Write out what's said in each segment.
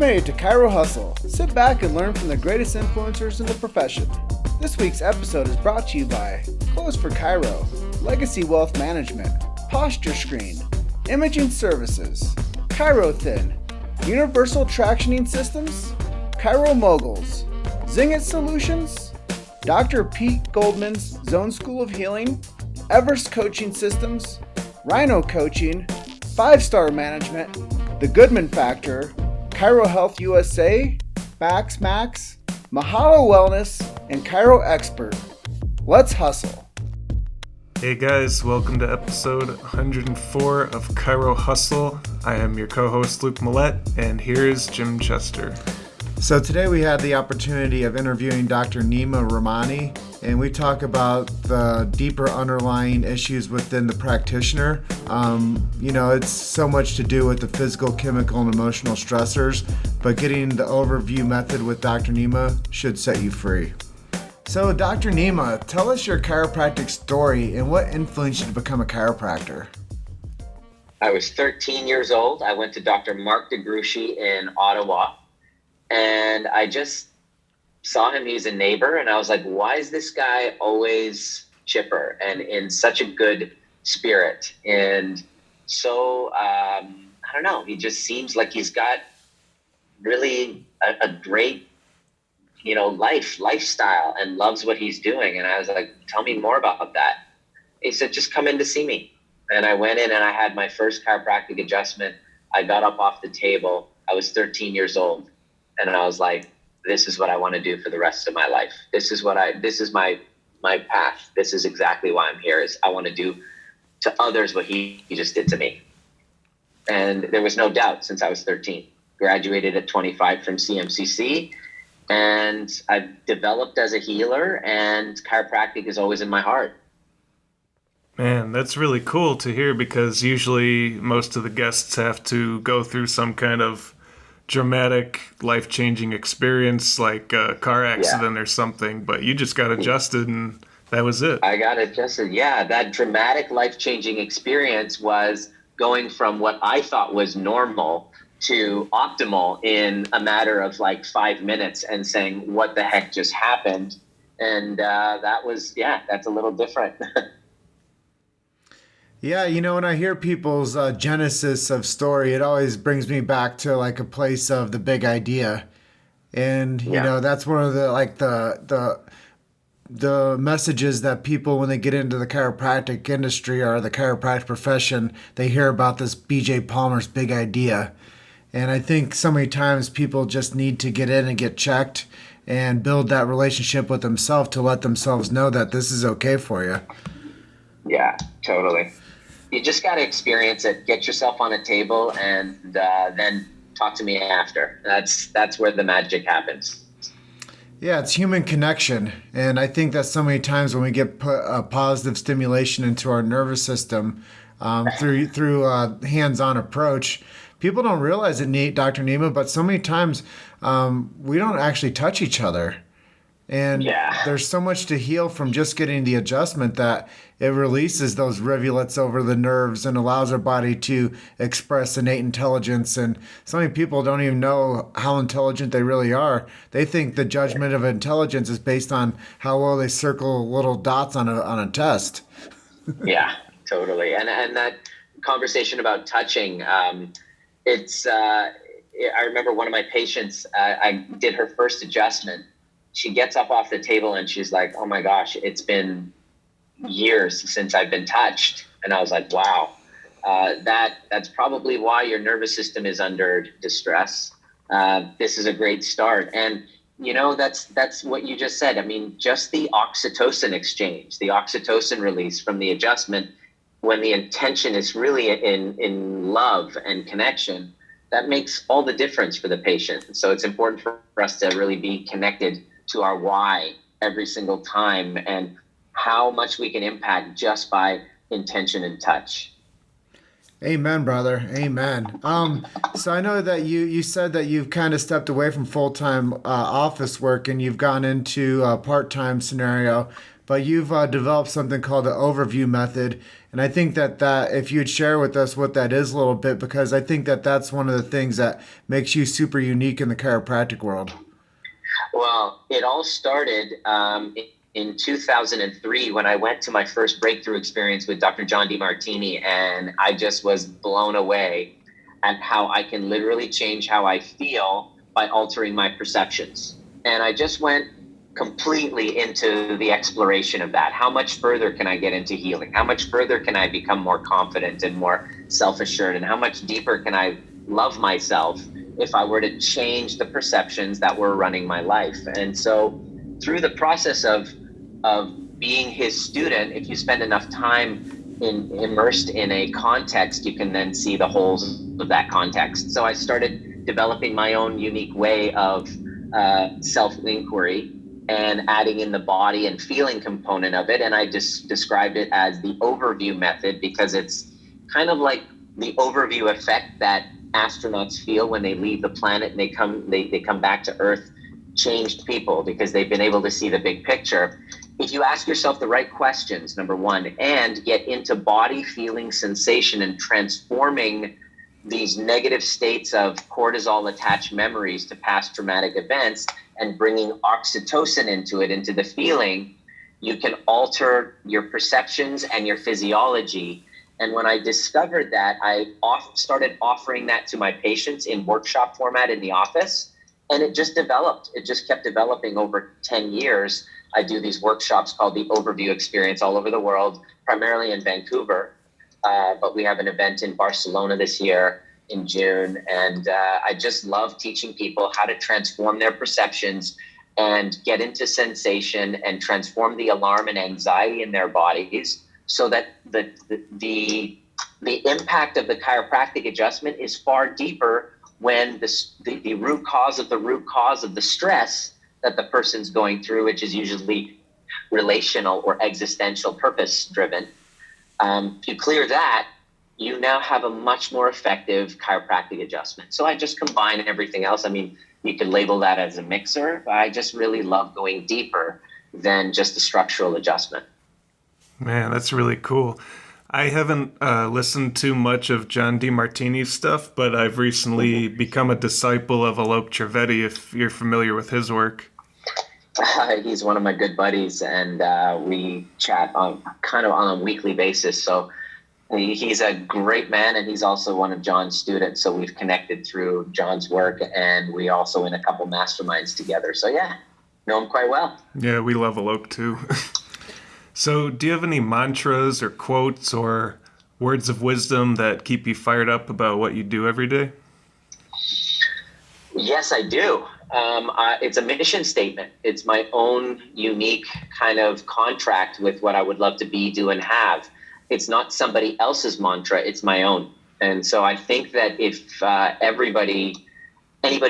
made it to Chiro Hustle. Sit back and learn from the greatest influencers in the profession. This week's episode is brought to you by Clothes for Chiro, Legacy Wealth Management, Posture Screen, Imaging Services, Chiro Thin, Universal Tractioning Systems, Chiro Moguls, Zingit Solutions, Dr. Pete Goldman's Zone School of Healing, Everest Coaching Systems, Rhino Coaching, 5-Star Management, The Goodman Factor, Chiro Health USA, Max Max, Mahalo Wellness, and Chiro Expert. Let's hustle. Hey guys, welcome to episode 104 of Chiro Hustle. I am your co-host Luke Millette, and here's Jim Chester. So today we had the opportunity of interviewing Dr. Nima Rahmany, and we talk about the deeper underlying issues within the practitioner. It's so much to do with the physical, chemical, and emotional stressors, but getting the overview method with Dr. Nima should set you free. So Dr. Nima, tell us your chiropractic story and what influenced you to become a chiropractor. I was 13 years old. I went to Dr. Mark DeGruchy in Ottawa, and I just saw him. He's a neighbor, and I was like, why is this guy always chipper and in such a good spirit? And so, I don't know, he just seems like he's got really a great, lifestyle and loves what he's doing. And I was like, tell me more about that. He said, just come in to see me. And I went in and I had my first chiropractic adjustment. I got up off the table. I was 13 years old. And I was like, this is what I want to do for the rest of my life. This is my path. This is exactly why I'm here, is I want to do to others what he just did to me. And there was no doubt since I was 13. Graduated at 25 from CMCC, and I've developed as a healer, and chiropractic is always in my heart. Man, that's really cool to hear, because usually most of the guests have to go through some kind of dramatic, life-changing experience, like a car accident or something, but you just got adjusted and that was it. I got adjusted. Yeah, that dramatic, life-changing experience was going from what I thought was normal to optimal in a matter of like 5 minutes, and saying, what the heck just happened? And that's a little different. Yeah, when I hear people's genesis of story, it always brings me back to like a place of the big idea. And, that's one of the messages that people, when they get into the chiropractic industry or the chiropractic profession, they hear about this B.J. Palmer's big idea. And I think so many times people just need to get in and get checked and build that relationship with themselves to let themselves know that this is okay for you. Yeah, totally. You just got to experience it. Get yourself on a table, and then talk to me after. That's where the magic happens. Yeah, it's human connection. And I think that so many times when we get a positive stimulation into our nervous system through a hands-on approach, people don't realize it, Dr. Nima, but so many times we don't actually touch each other. And there's so much to heal from just getting the adjustment that it releases those rivulets over the nerves and allows our body to express innate intelligence. And so many people don't even know how intelligent they really are. They think the judgment of intelligence is based on how well they circle little dots on a test. Yeah, totally. And that conversation about touching, I remember one of my patients, I did her first adjustment. She gets up off the table and she's like, oh my gosh, it's been years since I've been touched. And I was like, wow, that's probably why your nervous system is under distress. This is a great start. And, that's what you just said. I mean, just the oxytocin exchange, the oxytocin release from the adjustment, when the intention is really in love and connection, that makes all the difference for the patient. So it's important for us to really be connected to our why every single time, and how much we can impact just by intention and touch. Amen, brother. Amen. So I know that you said that you've kind of stepped away from full-time office work and you've gone into a part-time scenario, but you've developed something called the overview method. And I think that if you'd share with us what that is a little bit, because I think that that's one of the things that makes you super unique in the chiropractic world. Well, it all started in 2003 when I went to my first breakthrough experience with Dr. John DeMartini, and I just was blown away at how I can literally change how I feel by altering my perceptions. And I just went completely into the exploration of that. How much further can I get into healing? How much further can I become more confident and more self-assured? And how much deeper can I love myself if I were to change the perceptions that were running my life? And so through the process of being his student, if you spend enough time immersed in a context, you can then see the holes of that context. So I started developing my own unique way of self-inquiry and adding in the body and feeling component of it. And I just described it as the overview method, because it's kind of like the overview effect that astronauts feel when they leave the planet and they come back to Earth changed people, because they've been able to see the big picture. If you ask yourself the right questions, number one, and get into body, feeling, sensation, and transforming these negative states of cortisol attached memories to past traumatic events and bringing oxytocin into the feeling, you can alter your perceptions and your physiology. And when I discovered that, I started offering that to my patients in workshop format in the office, and it just developed. It just kept developing over 10 years. I do these workshops called the Overview Experience all over the world, primarily in Vancouver. But we have an event in Barcelona this year in June. And I just love teaching people how to transform their perceptions and get into sensation and transform the alarm and anxiety in their bodies, so that the impact of the chiropractic adjustment is far deeper when the root cause of the stress that the person's going through, which is usually relational or existential purpose driven. If you clear that, you now have a much more effective chiropractic adjustment. So I just combine everything else. I mean, you could label that as a mixer, but I just really love going deeper than just a structural adjustment. Man, that's really cool. I haven't listened to much of John DeMartini's stuff, but I've recently become a disciple of Alok Trivedi, if you're familiar with his work. He's one of my good buddies, and we chat on a weekly basis. So he's a great man, and he's also one of John's students. So we've connected through John's work, and we also in a couple masterminds together. So yeah, know him quite well. Yeah, we love Alok too. So do you have any mantras or quotes or words of wisdom that keep you fired up about what you do every day? Yes, I do. It's a mission statement. It's my own unique kind of contract with what I would love to be, do, and have. It's not somebody else's mantra. It's my own. And so I think that if anybody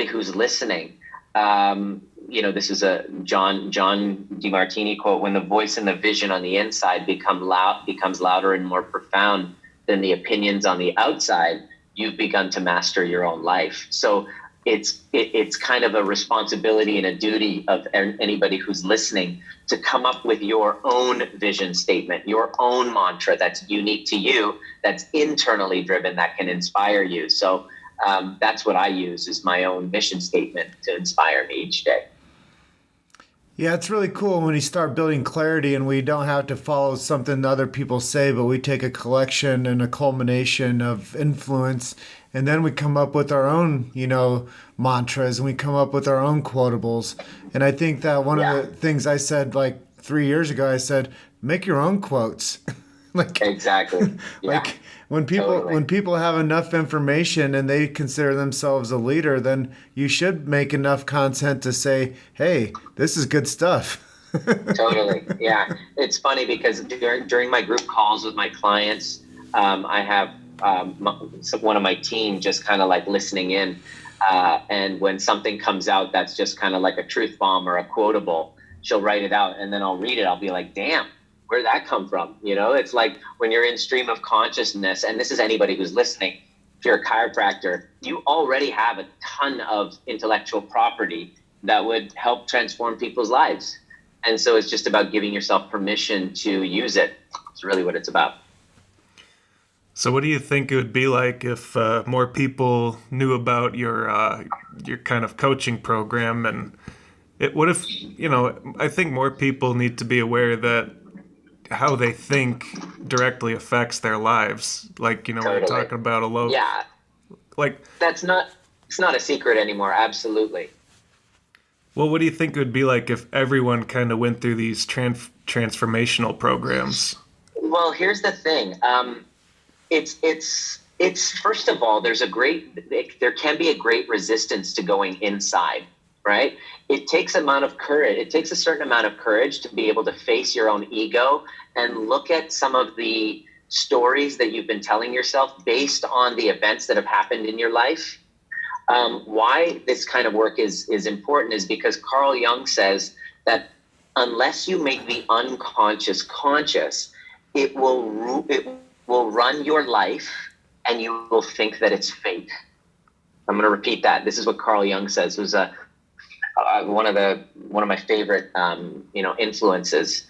who's listening, this is a John DeMartini quote: "When the voice and the vision on the inside becomes louder and more profound than the opinions on the outside, you've begun to master your own life." So it's kind of a responsibility and a duty of anybody who's listening to come up with your own vision statement, your own mantra that's unique to you, that's internally driven, that can inspire you. So that's what I use, is my own mission statement to inspire me each day. Yeah, it's really cool when you start building clarity and we don't have to follow something other people say, but we take a collection and a culmination of influence, and then we come up with our own, mantras, and we come up with our own quotables. And I think that one of the things I said like 3 years ago, I said, make your own quotes. Exactly. Yeah. Like when people have enough information and they consider themselves a leader, then you should make enough content to say, hey, this is good stuff. Totally. Yeah. It's funny because during my group calls with my clients, I have one of my team just kind of like listening in. And when something comes out that's just kind of like a truth bomb or a quotable, she'll write it out, and then I'll read it. I'll be like, damn, where'd that come from? It's like when you're in stream of consciousness, and this is anybody who's listening, if you're a chiropractor, you already have a ton of intellectual property that would help transform people's lives. And so it's just about giving yourself permission to use it. It's really what it's about. So, what do you think it would be like if more people knew about your kind of coaching program? And what if, I think more people need to be aware that how they think directly affects their lives. Like, when you're Totally. talking about a low, Yeah, like, it's not a secret anymore. Absolutely. well, what do you think it would be like if everyone kind of went through these transformational programs? Well, here's the thing. It's first of all, there can be a great resistance to going inside, right? It takes amount of courage. It takes a certain amount of courage to be able to face your own ego and look at some of the stories that you've been telling yourself based on the events that have happened in your life. Why this kind of work is important is because Carl Jung says that unless you make the unconscious conscious, it will run your life and you will think that it's fate. I'm going to repeat that. This is what Carl Jung says, who's one of my favorite influences.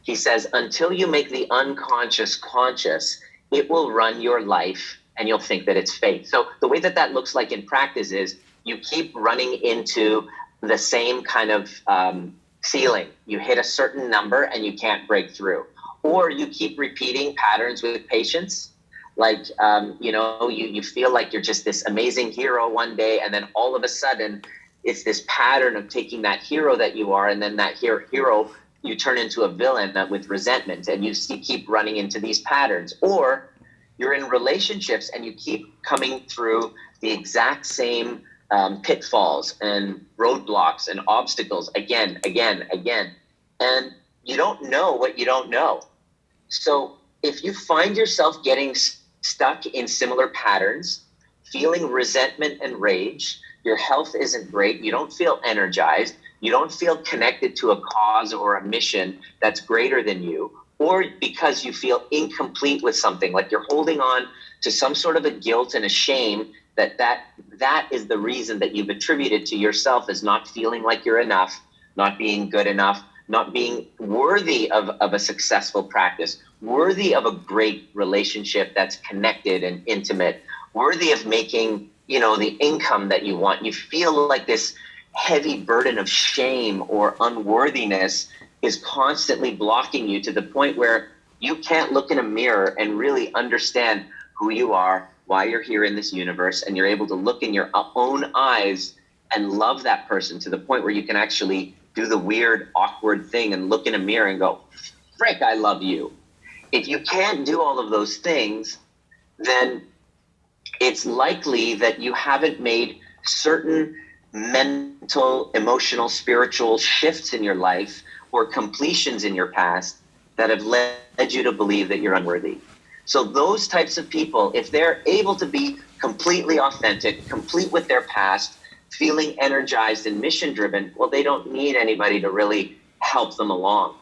He says, until you make the unconscious conscious, it will run your life and you'll think that it's fate. So the way that looks like in practice is you keep running into the same kind of ceiling. You hit a certain number and you can't break through. Or you keep repeating patterns with patients. Like, you feel like you're just this amazing hero one day, and then all of a sudden it's this pattern of taking that hero that you are, and then that hero you turn into a villain with resentment, and you keep running into these patterns. Or you're in relationships and you keep coming through the exact same pitfalls and roadblocks and obstacles again, and you don't know what you don't know. So if you find yourself getting stuck in similar patterns, feeling resentment and rage, your health isn't great, you don't feel energized, you don't feel connected to a cause or a mission that's greater than you, or because you feel incomplete with something, like you're holding on to some sort of a guilt and a shame that is the reason that you've attributed to yourself as not feeling like you're enough, not being good enough, not being worthy of a successful practice, worthy of a great relationship that's connected and intimate, worthy of making, the income that you want. You feel like this heavy burden of shame or unworthiness is constantly blocking you to the point where you can't look in a mirror and really understand who you are, why you're here in this universe, and you're able to look in your own eyes and love that person to the point where you can actually do the weird, awkward thing and look in a mirror and go, frick, I love you. If you can't do all of those things, then it's likely that you haven't made certain mental, emotional, spiritual shifts in your life or completions in your past that have led you to believe that you're unworthy. So those types of people, if they're able to be completely authentic, complete with their past, feeling energized and mission driven, well, they don't need anybody to really help them along.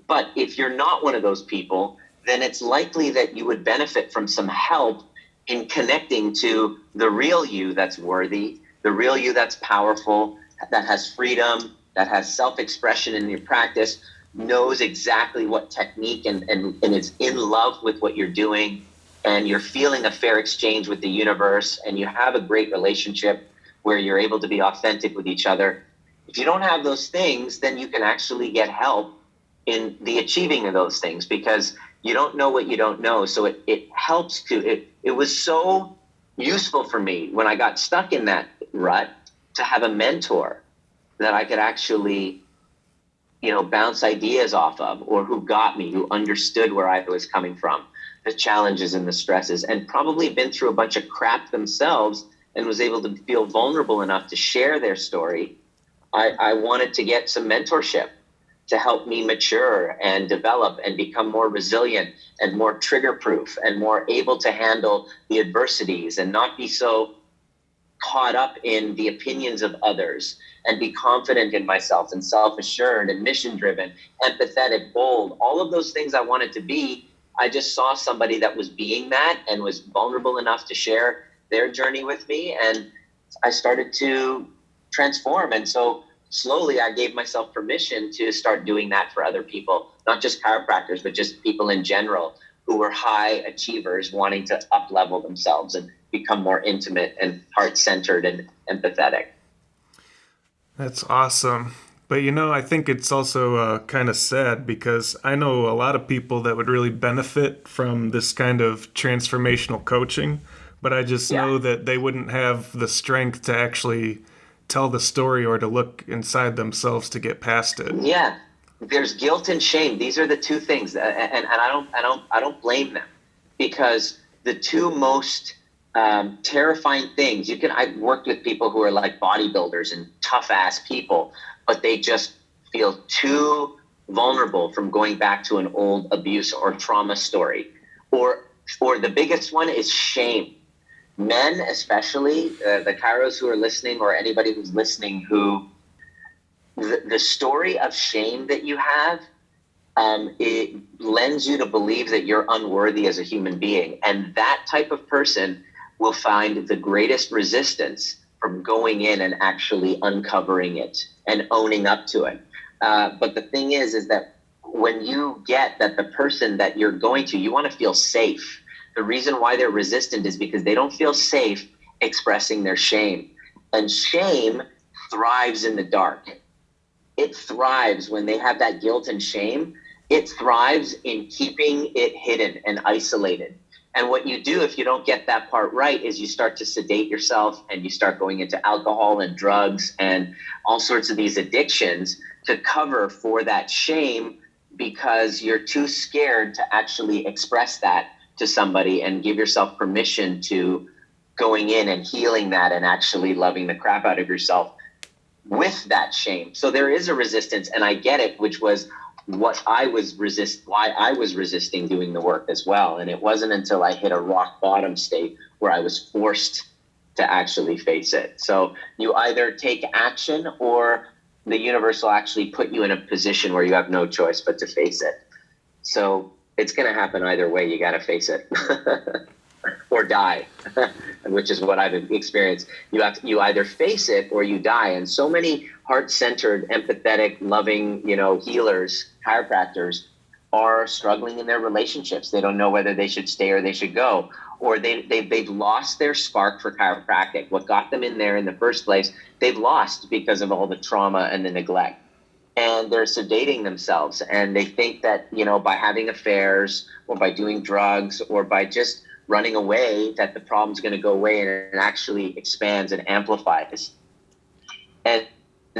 But if you're not one of those people, then it's likely that you would benefit from some help in connecting to the real you that's worthy, the real you that's powerful, that has freedom, that has self-expression in your practice, knows exactly what technique and is in love with what you're doing, and you're feeling a fair exchange with the universe, and you have a great relationship where you're able to be authentic with each other. If you don't have those things, then you can actually get help in the achieving of those things, because you don't know what you don't know. So it helps it was so useful for me when I got stuck in that rut to have a mentor that I could actually, bounce ideas off of, or who got me, who understood where I was coming from, the challenges and the stresses, and probably been through a bunch of crap themselves and was able to feel vulnerable enough to share their story. I wanted to get some mentorship to help me mature and develop and become more resilient and more trigger proof and more able to handle the adversities and not be so caught up in the opinions of others, and be confident in myself and self-assured and mission-driven, empathetic, bold, all of those things I wanted to be. I just saw somebody that was being that and was vulnerable enough to share their journey with me, and I started to transform. And so slowly I gave myself permission to start doing that for other people, not just chiropractors, but just people in general who were high achievers wanting to up-level themselves and become more intimate and heart-centered and empathetic. That's awesome. But I think it's also kind of sad because I know a lot of people that would really benefit from this kind of transformational coaching, but I just know that they wouldn't have the strength to actually tell the story or to look inside themselves to get past it. Yeah, there's guilt and shame. These are the two things, and I don't blame them, because the two most terrifying things I've worked with people who are like bodybuilders and tough ass people, but they just feel too vulnerable from going back to an old abuse or trauma story, or the biggest one is shame. Men, especially the chiros who are listening, or anybody who's listening, who the story of shame that you have, it lends you to believe that you're unworthy as a human being, and that type of person will find the greatest resistance from going in and actually uncovering it and owning up to it. But the thing is that when you get that the person that you're going to, you want to feel safe. The reason why they're resistant is because they don't feel safe expressing their shame. And shame thrives in the dark. It thrives when they have that guilt and shame. It thrives in keeping it hidden and isolated. And what you do if you don't get that part right is you start to sedate yourself, and you start going into alcohol and drugs and all sorts of these addictions to cover for that shame, because you're too scared to actually express that to somebody and give yourself permission to going in and healing that and actually loving the crap out of yourself with that shame. So there is a resistance, and I get it, which was why I was resisting doing the work as well. And it wasn't until I hit a rock bottom state where I was forced to actually face it. So you either take action, or the universe will actually put you in a position where you have no choice but to face it. So it's going to happen either way. You got to face it or die, which is what I've experienced. You either face it or you die. And so many heart-centered, empathetic, loving, healers, chiropractors are struggling in their relationships. They don't know whether they should stay or they should go, or they've lost their spark for chiropractic. What got them in there in the first place, they've lost because of all the trauma and the neglect. And they're sedating themselves, and they think that, by having affairs or by doing drugs or by just running away, that the problem's going to go away, and it actually expands and amplifies. And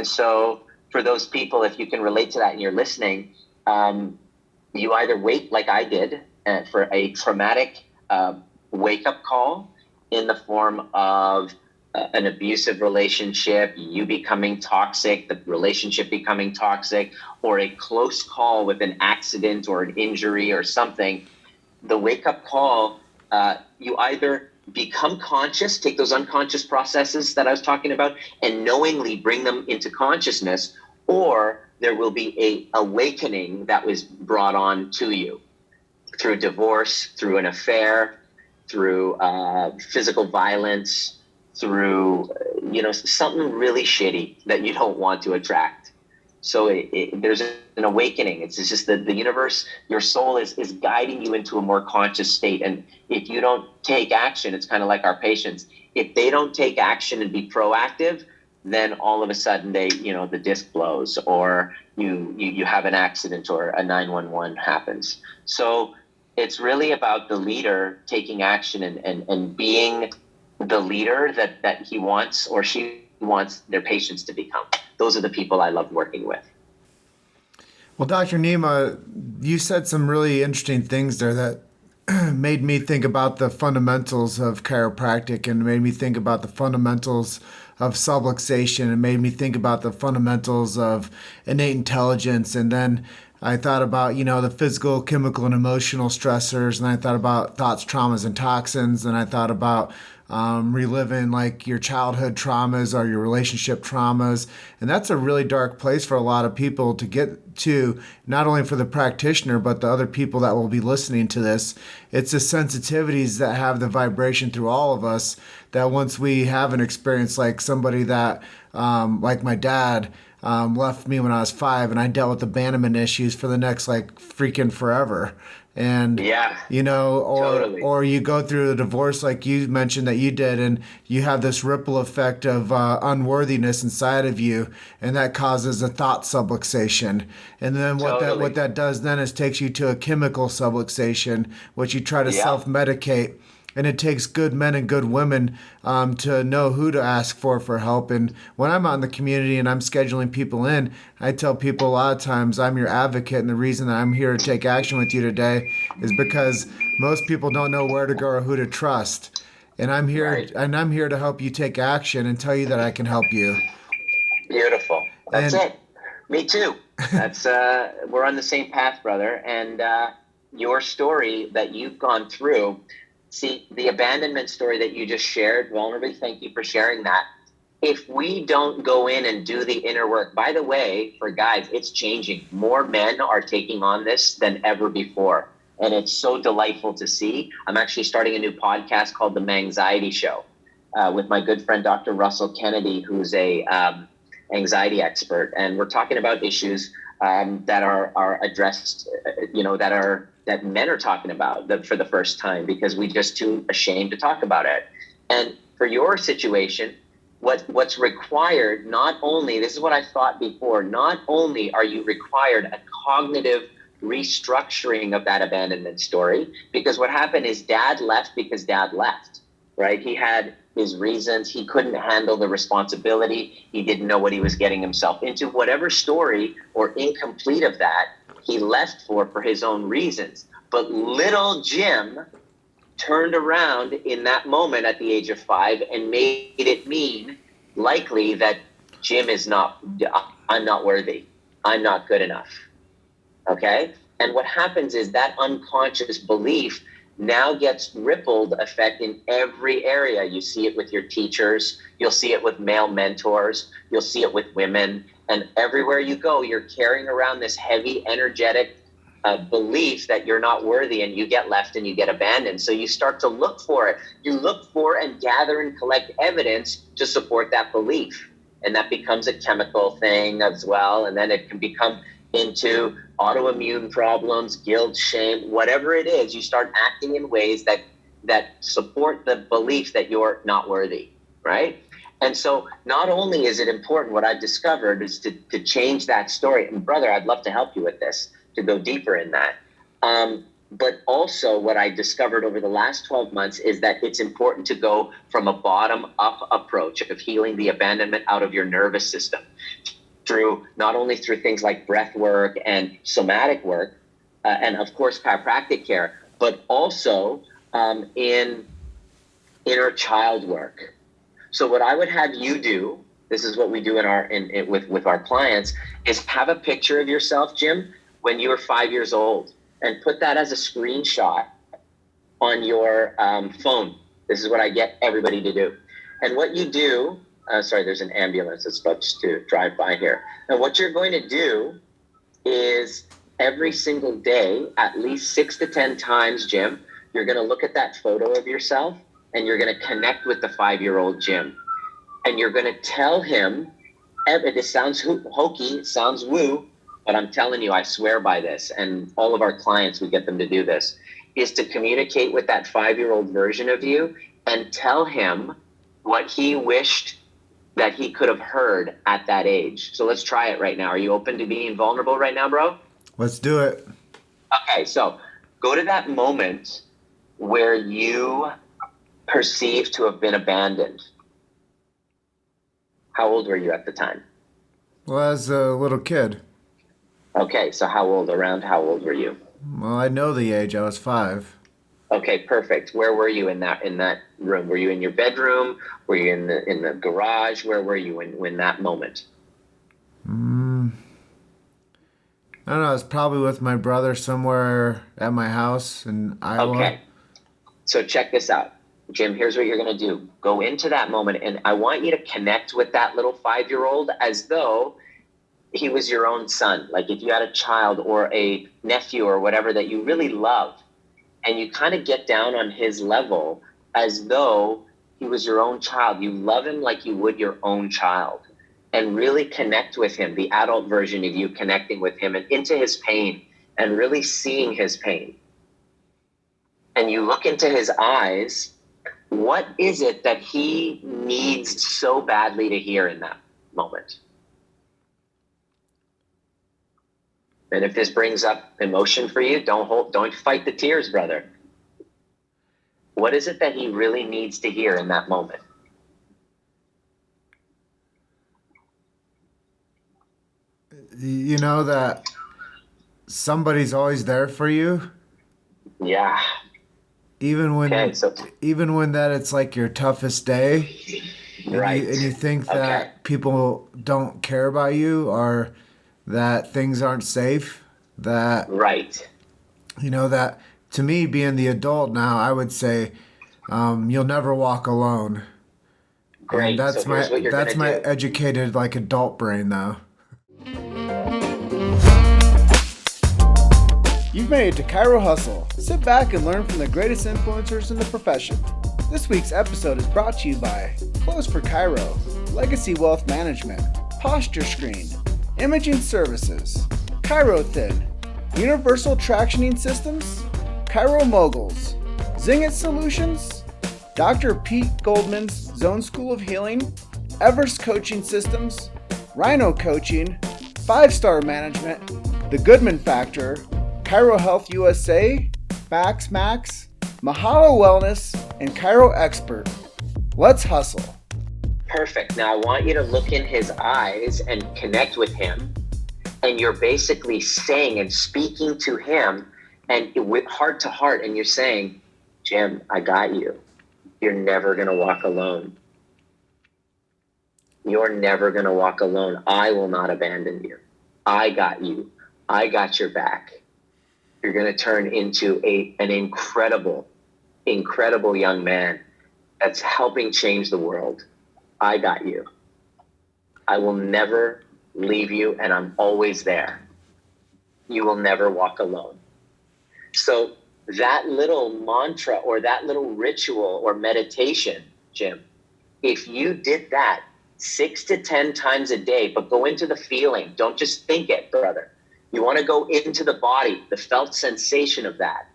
so for those people, if you can relate to that and you're listening, you either wait like I did for a traumatic wake-up call in the form of an abusive relationship, you becoming toxic, the relationship becoming toxic, or a close call with an accident or an injury or something. The wake-up call, you either become conscious, take those unconscious processes that I was talking about, and knowingly bring them into consciousness, or there will be a awakening that was brought on to you through divorce, through an affair, through physical violence, through something really shitty that you don't want to attract. So there's an awakening. It's just that the universe, your soul is guiding you into a more conscious state. And if you don't take action, it's kind of like our patients. If they don't take action and be proactive, then all of a sudden the disc blows, or you have an accident, or a 911 happens. So it's really about the leader taking action and being the leader that he wants or she wants their patients to become. Those are the people I love working with. Well, Dr. Nima, you said some really interesting things there that made me think about the fundamentals of chiropractic, and made me think about the fundamentals of subluxation, and made me think about the fundamentals of innate intelligence. And then I thought about, the physical, chemical, and emotional stressors. And I thought about thoughts, traumas, and toxins. And I thought about reliving like your childhood traumas or your relationship traumas. And that's a really dark place for a lot of people to get to, not only for the practitioner, but the other people that will be listening to this. It's the sensitivities that have the vibration through all of us, that once we have an experience like somebody that, like my dad, left me when I was 5, and I dealt with abandonment issues for the next freaking forever, And Yeah, or totally. you go through a divorce like you mentioned that you did, and you have this ripple effect of unworthiness inside of you, and that causes a thought subluxation. And then what Totally. that does then is takes you to a chemical subluxation, which you try to Yeah. self medicate. And it takes good men and good women to know who to ask for help. And when I'm out in the community and I'm scheduling people in, I tell people a lot of times I'm your advocate, and the reason that I'm here to take action with you today is because most people don't know where to go or who to trust. Right. And I'm here to help you take action and tell you that I can help you. Beautiful. That's And it. Me too. That's we're on the same path, brother. And your story that you've gone through, see, the abandonment story that you just shared, vulnerably, thank you for sharing that. If we don't go in and do the inner work, by the way, for guys, it's changing. More men are taking on this than ever before. And it's so delightful to see. I'm actually starting a new podcast called The Manxiety Show with my good friend, Dr. Russell Kennedy, who's a anxiety expert. And we're talking about issues that are addressed, that men are talking about for the first time because we just too ashamed to talk about it. And for your situation, what's required, not only, this is what I thought before, not only are you required a cognitive restructuring of that abandonment story, because what happened is dad left because dad left, right? He had his reasons. He couldn't handle the responsibility. He didn't know what he was getting himself into. Whatever story or incomplete of that, he left for his own reasons. But little Jim turned around in that moment at the age of 5 and made it mean likely that I'm not worthy. I'm not good enough. Okay? And what happens is that unconscious belief now gets rippled effect in every area. You see it with your teachers. You'll see it with male mentors. You'll see it with women. And everywhere you go, you're carrying around this heavy, energetic belief that you're not worthy, and you get left and you get abandoned. So you start to look for it. You look for and gather and collect evidence to support that belief. And that becomes a chemical thing as well. And then it can become into autoimmune problems, guilt, shame, whatever it is. You start acting in ways that support the belief that you're not worthy, right? And so not only is it important, what I've discovered is to change that story. And brother, I'd love to help you with this, to go deeper in that. But also what I discovered over the last 12 months is that it's important to go from a bottom-up approach of healing the abandonment out of your nervous system not only through things like breath work and somatic work, and of course chiropractic care, but also in inner child work. So what I would have you do, this is what we do with our clients, is have a picture of yourself, Jim, when you were 5 years old, and put that as a screenshot on your phone. This is what I get everybody to do. And what you do, sorry, there's an ambulance that's about to drive by here. And what you're going to do is every single day, at least 6 to 10 times, Jim, you're going to look at that photo of yourself and you're going to connect with the 5-year-old Jim. And you're going to tell him, this sounds hokey, sounds woo, but I'm telling you, I swear by this. And all of our clients, we get them to do this, is to communicate with that 5-year-old version of you and tell him what he wished that he could have heard at that age. So let's try it right now. Are you open to being vulnerable right now, bro? let's do it. Okay, so go to that moment where you perceive to have been abandoned. How old were you at the time? Well, as a little kid. Okay, so how old were you? Well, I know the age. I was 5. Okay, perfect. Where were you in that room? Were you in your bedroom? Were you in the garage? Where were you in that moment? I don't know. I was probably with my brother somewhere at my house in Iowa. Okay, so check this out. Jim, here's what you're going to do. Go into that moment, and I want you to connect with that little 5-year-old as though he was your own son. Like if you had a child or a nephew or whatever that you really love, and you kind of get down on his level as though he was your own child. You love him like you would your own child, and really connect with him, the adult version of you connecting with him and into his pain and really seeing his pain. and you look into his eyes, what is it that he needs so badly to hear in that moment? And if this brings up emotion for you, don't fight the tears, brother. What is it that he really needs to hear in that moment? You know that somebody's always there for you, Yeah. even when Okay, so that it's like your toughest day, right. and you think Okay. that people don't care about you, or that things aren't safe. That Right. that to me, being the adult now, I would say, you'll never walk alone. And Great. So here's what you're that's gonna my do. educated like adult brain though. You've made it to Chiro Hustle. Sit back and learn from the greatest influencers in the profession. This week's episode is brought to you by Clothes for Chiro, Legacy Wealth Management, Posture Screen, Imaging Services, Chiro Thin, Universal Tractioning Systems, Chiro Moguls, Zingit Solutions, Dr. Pete Goldman's Zone School of Healing, Everest Coaching Systems, Rhino Coaching, 5-Star Management, The Goodman Factor, Chiro Health USA, Max, Mahalo Wellness, and Chiro Expert. Let's hustle. Perfect. Now I want you to look in his eyes and connect with him. And you're basically saying and speaking to him and with heart to heart. And you're saying, Jim, I got you. You're never going to walk alone. You're never going to walk alone. I will not abandon you. I got you. I got your back. You're going to turn into an incredible, incredible young man that's helping change the world. I got you. I will never leave you, and I'm always there. You will never walk alone. So that little mantra or that little ritual or meditation, Jim, if you did that 6 to 10 times a day, but go into the feeling, don't just think it, brother. You want to go into the body, the felt sensation of that,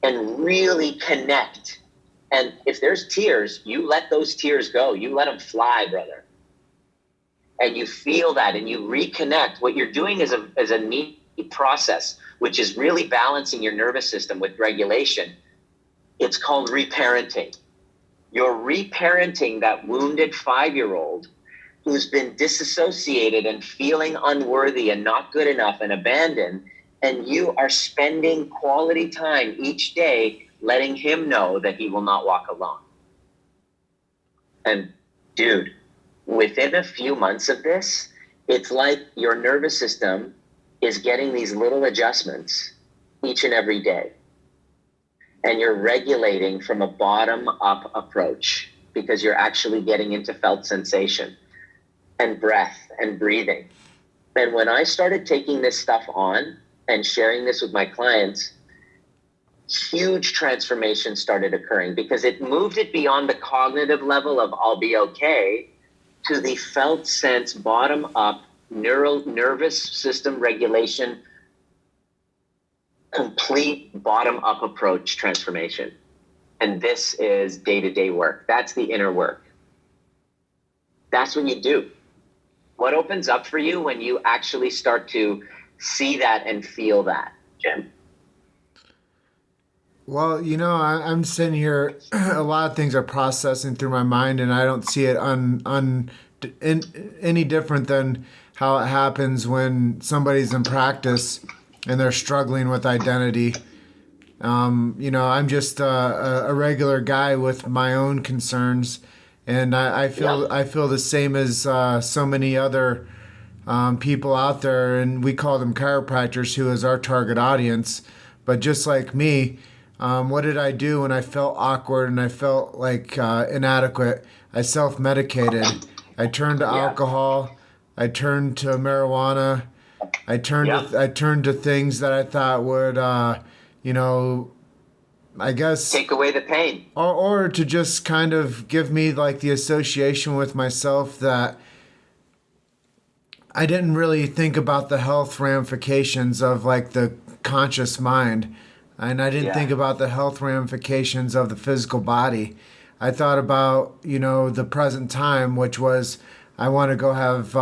and really connect. And if there's tears, you let those tears go. You let them fly, brother. And you feel that and you reconnect. What you're doing is a neat process, which is really balancing your nervous system with regulation. It's called reparenting. You're reparenting that wounded 5-year-old who's been disassociated and feeling unworthy and not good enough and abandoned, and you are spending quality time each day letting him know that he will not walk alone. And dude, within a few months of this, it's like your nervous system is getting these little adjustments each and every day. And you're regulating from a bottom-up approach because you're actually getting into felt sensation and breath and breathing. And when I started taking this stuff on and sharing this with my clients, huge transformation started occurring because it moved it beyond the cognitive level of I'll be okay to the felt sense, bottom-up, nervous system regulation, complete bottom-up approach transformation. And this is day-to-day work. That's the inner work. That's what you do. What opens up for you when you actually start to see that and feel that, Jim? Well, I'm sitting here. A lot of things are processing through my mind, and I don't see it any different than how it happens when somebody's in practice and they're struggling with identity. I'm just a regular guy with my own concerns, and I feel the same as so many other people out there, and we call them chiropractors, who is our target audience. But just like me, what did I do when I felt awkward and I felt like inadequate? I self-medicated. I turned to alcohol. I turned to marijuana. I turned to things that I thought would, I guess take away the pain, or to just kind of give me like the association with myself that I didn't really think about the health ramifications of like the conscious mind. And I didn't Yeah. think about the health ramifications of the physical body. I thought about, the present time, which was I want to go have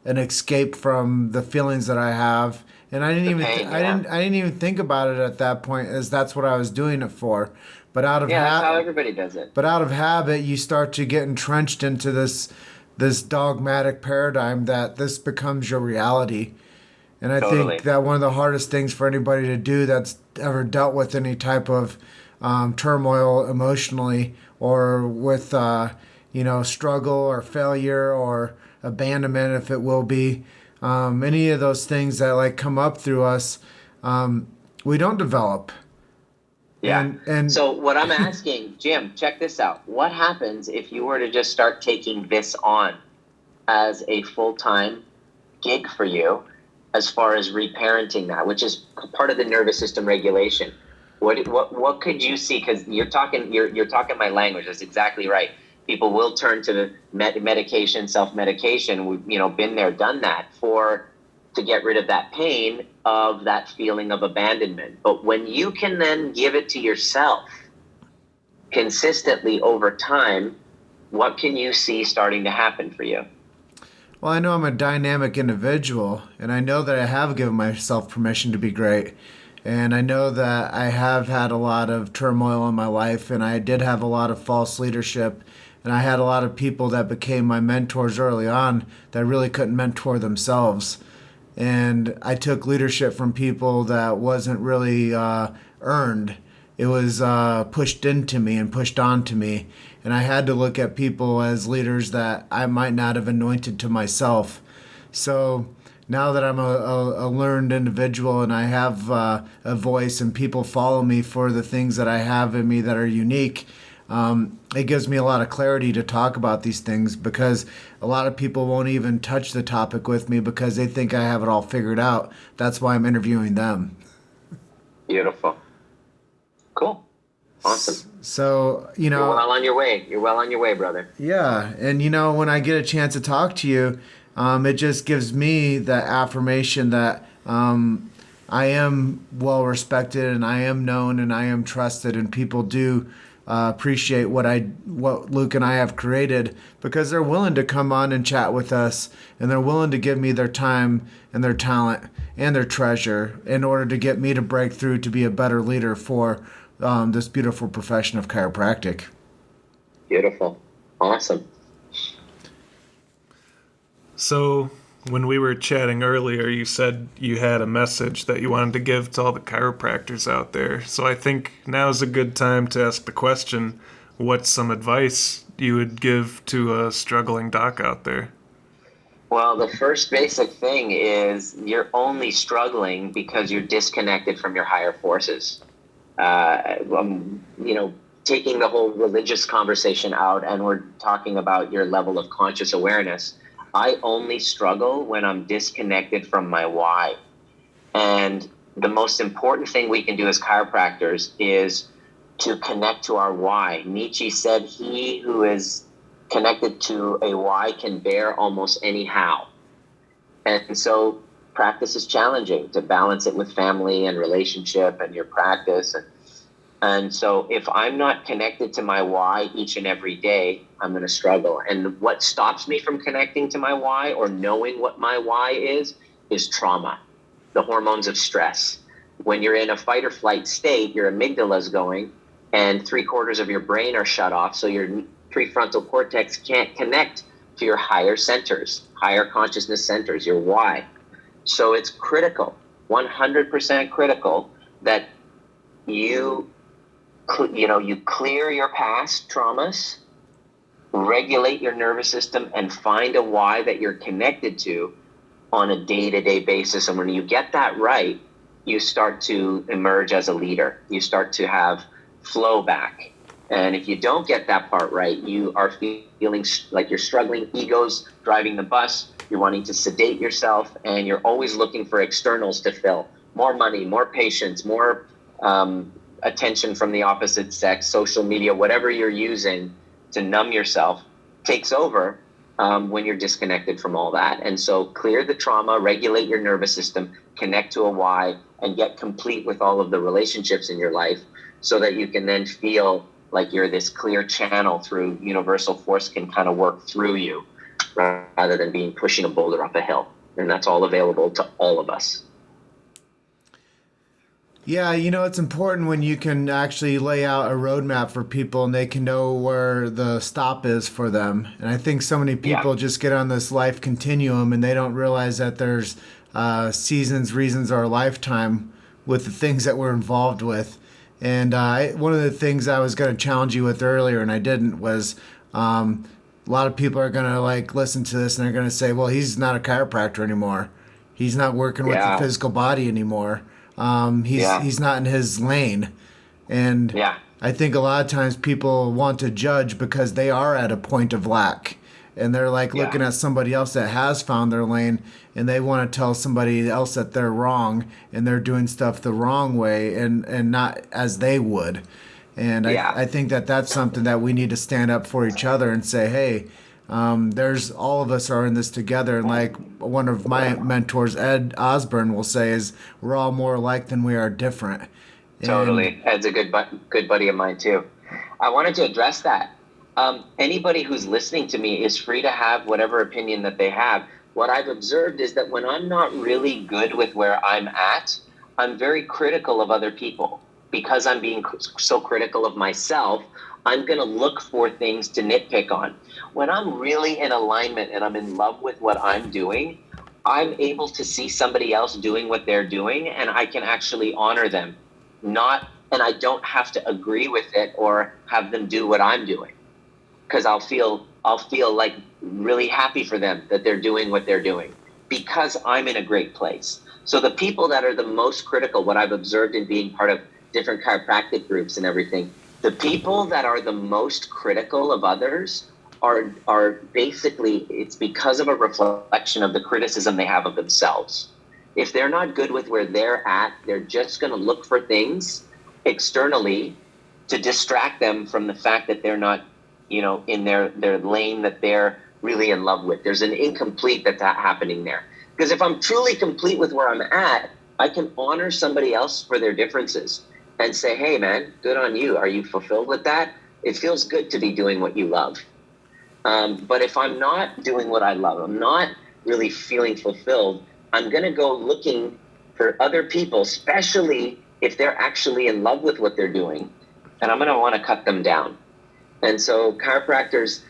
an escape from the feelings that I have. And I didn't The even pain, I didn't even think about it at that point, as that's what I was doing it for. But Yeah, that's how everybody does it. out of habit, you start to get entrenched into this dogmatic paradigm that this becomes your reality. And I Totally. think that one of the hardest things for anybody to do that's ever dealt with any type of turmoil emotionally, or with struggle or failure or abandonment, if it will be, any of those things that like come up through us, we don't develop. Yeah. And So what I'm asking, Jim, check this out. What happens if you were to just start taking this on as a full-time gig for you, as far as reparenting that, which is part of the nervous system regulation? What could you see? Because you're talking my language. That's exactly right. People will turn to the medication, self-medication. We've been there, done that to get rid of that pain of that feeling of abandonment. But when you can then give it to yourself consistently over time, what can you see starting to happen for you? well, I know I'm a dynamic individual, and I know that I have given myself permission to be great. And I know that I have had a lot of turmoil in my life, and I did have a lot of false leadership, and I had a lot of people that became my mentors early on that really couldn't mentor themselves. And I took leadership from people that wasn't really earned. It was pushed into me and pushed onto me. And I had to look at people as leaders that I might not have anointed to myself. So now that I'm a learned individual and I have a voice and people follow me for the things that I have in me that are unique, it gives me a lot of clarity to talk about these things, because a lot of people won't even touch the topic with me because they think I have it all figured out. That's why I'm interviewing them. Beautiful. Cool. Awesome. So, You're well on your way. You're well on your way, brother. yeah. And, when I get a chance to talk to you, it just gives me that affirmation that I am well respected and I am known and I am trusted, and people do appreciate what Luke and I have created, because they're willing to come on and chat with us, and they're willing to give me their time and their talent and their treasure in order to get me to break through to be a better leader for this beautiful profession of chiropractic. Beautiful. Awesome. So, when we were chatting earlier, you said you had a message that you wanted to give to all the chiropractors out there. So I think now is a good time to ask the question, what's some advice you would give to a struggling doc out there? Well, the first basic thing is you're only struggling because you're disconnected from your higher forces. Taking the whole religious conversation out, and we're talking about your level of conscious awareness. I only struggle when I'm disconnected from my why. And the most important thing we can do as chiropractors is to connect to our why. Nietzsche said, he who is connected to a why can bear almost any how. And so practice is challenging to balance it with family and relationship and your practice. And so if I'm not connected to my why each and every day, I'm going to struggle. And what stops me from connecting to my why or knowing what my why is trauma, the hormones of stress. When you're in a fight or flight state, your amygdala is going and 3/4 of your brain are shut off. So your prefrontal cortex can't connect to your higher centers, higher consciousness centers, your why. So it's critical, 100% critical, that you clear your past traumas, regulate your nervous system, and find a why that you're connected to on a day-to-day basis. And when you get that right, you start to emerge as a leader. You start to have flow back. And if you don't get that part right, you are feeling like you're struggling, ego's driving the bus, you're wanting to sedate yourself, and you're always looking for externals to fill. More money, more patience, more attention from the opposite sex, social media, whatever you're using to numb yourself takes over, when you're disconnected from all that. And so clear the trauma, regulate your nervous system, connect to a why, and get complete with all of the relationships in your life so that you can then feel like you're this clear channel through universal force can kind of work through you rather than being pushing a boulder up a hill. And that's all available to all of us. Yeah, it's important when you can actually lay out a roadmap for people and they can know where the stop is for them. And I think so many people just get on this life continuum and they don't realize that there's seasons, reasons, or a lifetime with the things that we're involved with. And one of the things I was going to challenge you with earlier, and I didn't, was a lot of people are going to listen to this and they're going to say, well, he's not a chiropractor anymore. He's not working with the physical body anymore. He's not in his lane. And I think a lot of times people want to judge because they are at a point of lack. And they're looking at somebody else that has found their lane and they want to tell somebody else that they're wrong and they're doing stuff the wrong way and not as they would. And I think that that's something that we need to stand up for each other and say, hey, there's all of us are in this together. And like one of my mentors, Ed Osborne, will say is we're all more alike than we are different. Totally. Ed's a good buddy of mine too. I wanted to address that. Anybody who's listening to me is free to have whatever opinion that they have. What I've observed is that when I'm not really good with where I'm at, I'm very critical of other people. Because I'm being so critical of myself, I'm going to look for things to nitpick on. When I'm really in alignment and I'm in love with what I'm doing, I'm able to see somebody else doing what they're doing and I can actually honor them. And I don't have to agree with it or have them do what I'm doing. Because I'll feel like really happy for them that they're doing what they're doing because I'm in a great place. So the people that are the most critical, what I've observed in being part of different chiropractic groups and everything, the people that are the most critical of others are basically, it's because of a reflection of the criticism they have of themselves. If they're not good with where they're at, they're just going to look for things externally to distract them from the fact that they're not, in their lane that they're really in love with. There's an incomplete that's happening there. Because if I'm truly complete with where I'm at, I can honor somebody else for their differences and say, hey, man, good on you. Are you fulfilled with that? It feels good to be doing what you love. But if I'm not doing what I love, I'm not really feeling fulfilled, I'm going to go looking for other people, especially if they're actually in love with what they're doing, and I'm going to want to cut them down. And so chiropractors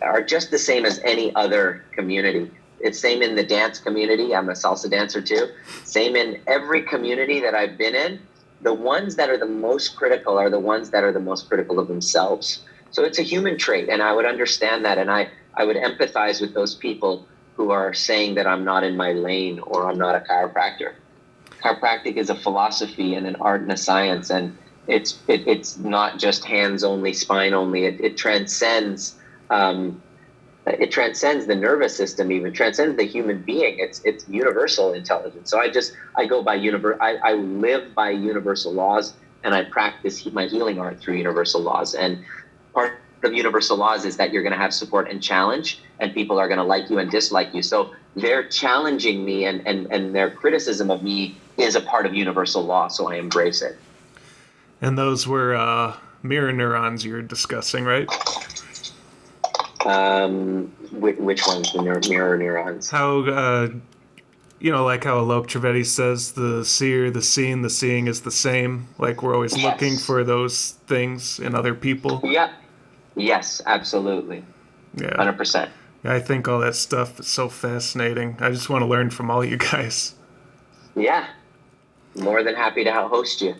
are just the same as any other community. It's same in the dance community. I'm a salsa dancer too. Same in every community that I've been in. The ones that are the most critical are the ones that are the most critical of themselves. So it's a human trait, and I would understand that, and I would empathize with those people who are saying that I'm not in my lane or I'm not a chiropractor. Chiropractic is a philosophy and an art and a science, and it's not just hands only, spine only. It transcends the nervous system, even transcends the human being. It's universal intelligence. So I go by I live by universal laws, and I practice my healing art through universal laws. And part of universal laws is that you're going to have support and challenge, and people are going to like you and dislike you. So they're challenging me, and their criticism of me is a part of universal law. So I embrace it. And those were mirror neurons you were discussing, right? Which ones? The mirror neurons? How, like how Alok Trivedi says, the seer, the seen, the seeing is the same. Like we're always looking for those things in other people. Yep. Yes, absolutely. Yeah. 100%. I think all that stuff is so fascinating. I just want to learn from all you guys. Yeah. More than happy to host you.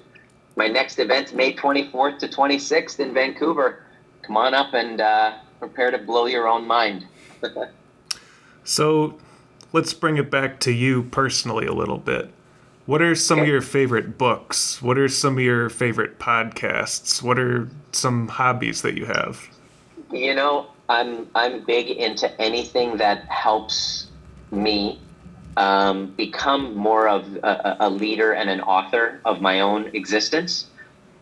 My next event's May 24th to 26th in Vancouver. Come on up and prepare to blow your own mind. So let's bring it back to you personally a little bit. What are some of your favorite books? What are some of your favorite podcasts? What are some hobbies that you have? I'm big into anything that helps me become more of a leader and an author of my own existence,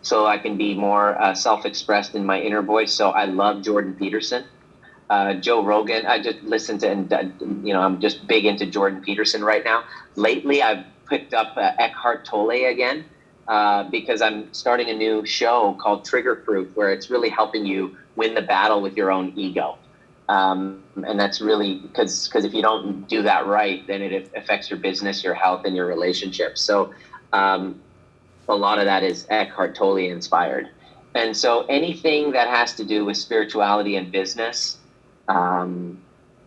so I can be more self-expressed in my inner voice. So I love Jordan Peterson. Joe Rogan. I just listen to, and I'm just big into Jordan Peterson right now. Lately, I've picked up Eckhart Tolle again because I'm starting a new show called Trigger Proof, where it's really helping you win the battle with your own ego. And that's really because if you don't do that right, then it affects your business, your health, and your relationships. So a lot of that is Eckhart Tolle inspired. And so anything that has to do with spirituality and business,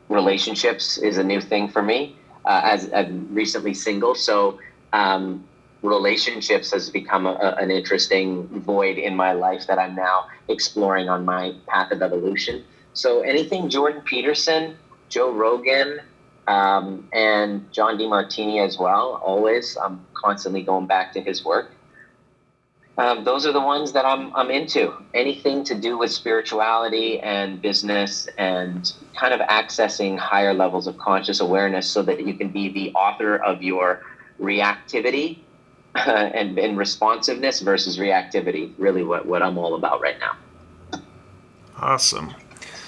relationships is a new thing for me, as I'm recently single. So relationships has become an interesting void in my life that I'm now exploring on my path of evolution. So anything Jordan Peterson, Joe Rogan, and John DeMartini as well, always. I'm constantly going back to his work. Those are the ones that I'm into. Anything to do with spirituality and business and kind of accessing higher levels of conscious awareness so that you can be the author of your reactivity and responsiveness versus reactivity. Really what I'm all about right now. Awesome.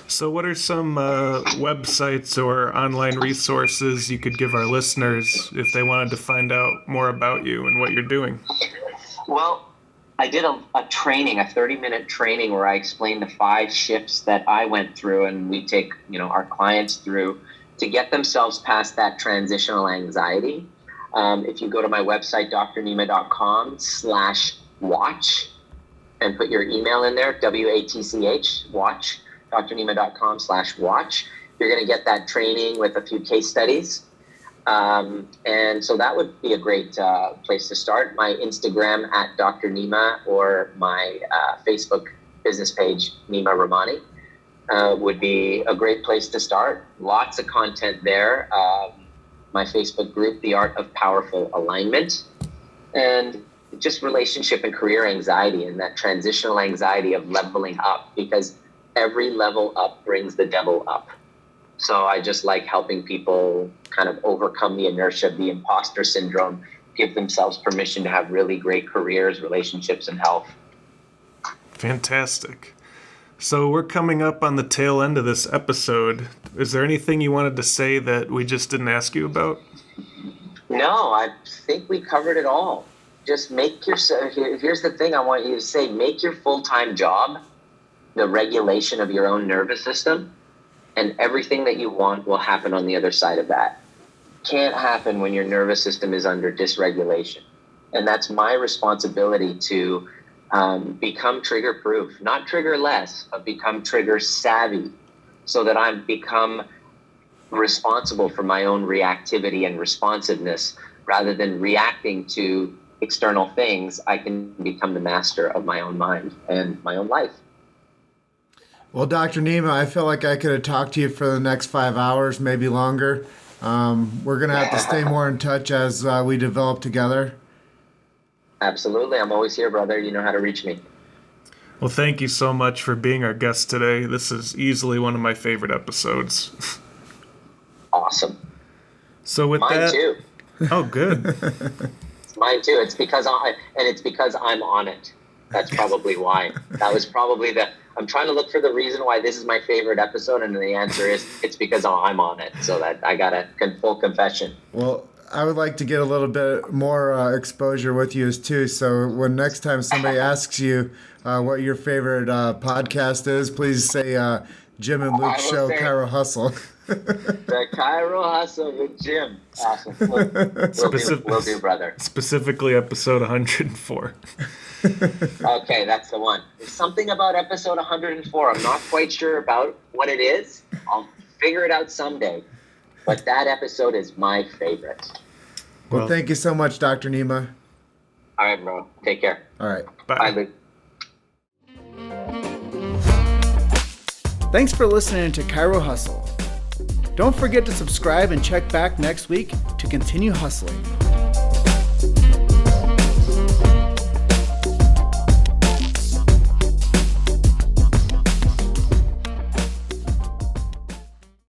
So what are some websites or online resources you could give our listeners if they wanted to find out more about you and what you're doing? Well, I did a training, a 30-minute training where I explained the 5 shifts that I went through, and we take, our clients through to get themselves past that transitional anxiety. If you go to my website, drnima.com/watch, and put your email in there, WATCH, watch, drnima.com/watch, you're going to get that training with a few case studies. And so that would be a great place to start. My Instagram at Dr. Nima or my Facebook business page, Nima Rahmany, would be a great place to start. Lots of content there. My Facebook group, The Art of Powerful Alignment, and just relationship and career anxiety and that transitional anxiety of leveling up, because every level up brings the devil up. So I just like helping people kind of overcome the inertia of the imposter syndrome, give themselves permission to have really great careers, relationships, and health. Fantastic. So we're coming up on the tail end of this episode. Is there anything you wanted to say that we just didn't ask you about? No, I think we covered it all. Just make yourself, here's the thing I want you to say, make your full-time job the regulation of your own nervous system, and everything that you want will happen on the other side of that. Can't happen when your nervous system is under dysregulation. And that's my responsibility to become trigger proof, not trigger less, but become trigger savvy, so that I become responsible for my own reactivity and responsiveness. Rather than reacting to external things, I can become the master of my own mind and my own life. Well, Dr. Nima, I feel like I could have talked to you for the next 5 hours, maybe longer. We're going to have to stay more in touch as we develop together. Absolutely. I'm always here, brother. You know how to reach me. Well, thank you so much for being our guest today. This is easily one of my favorite episodes. Awesome. So with Mine that... too. Oh, good. Mine too. It's because I'm on it. That's probably why. That was probably I'm trying to look for the reason why this is my favorite episode, and the answer is it's because I'm on it. So that I got a full confession. Well, I would like to get a little bit more exposure with you too. So when next time somebody asks you what your favorite podcast is, please say Jim and Luke's show, Chiro Hustle. The Chiro Hustle with Jim. Awesome. We'll do, brother. Specifically episode 104. Okay, that's the one. There's something about episode 104. I'm not quite sure about what it is. I'll figure it out someday. But that episode is my favorite. Well, thank you so much, Dr. Nima. All right, bro. Take care. All right. Bye, Luke. Thanks for listening to Chiro Hustle. Don't forget to subscribe and check back next week to continue hustling.